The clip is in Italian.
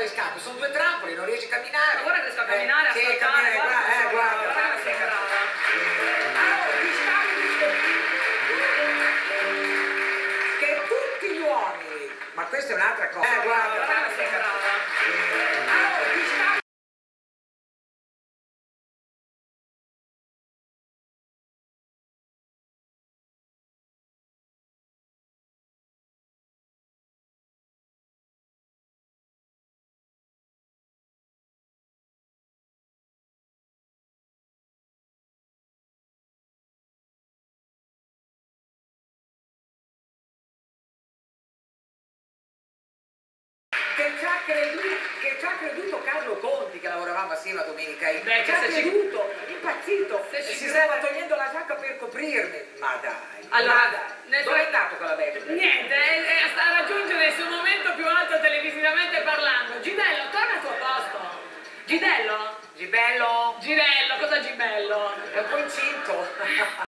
le scarpe, sono due trampoli, non riesci a camminare. Ma guarda che riesco a camminare, a sì, saltare, camminare, guarda, guarda. che sei brava. Allora, diciamo che tutti gli uomini, ma questa è un'altra cosa, Guarda che sei brava. allora, diciamo che ci ha creduto Carlo Conti, che lavoravamo assieme a Domenica In. Beh, ci ha creduto, impazzito, si stava togliendo la giacca per coprirmi. Ma dai, Allora, dove è andato con la vecchia? Niente, sta a raggiungere il suo momento più alto televisivamente parlando. Gidello, torna al tuo posto. Gidello? Gibello? Girello, cosa Gibello? È un po' incinto.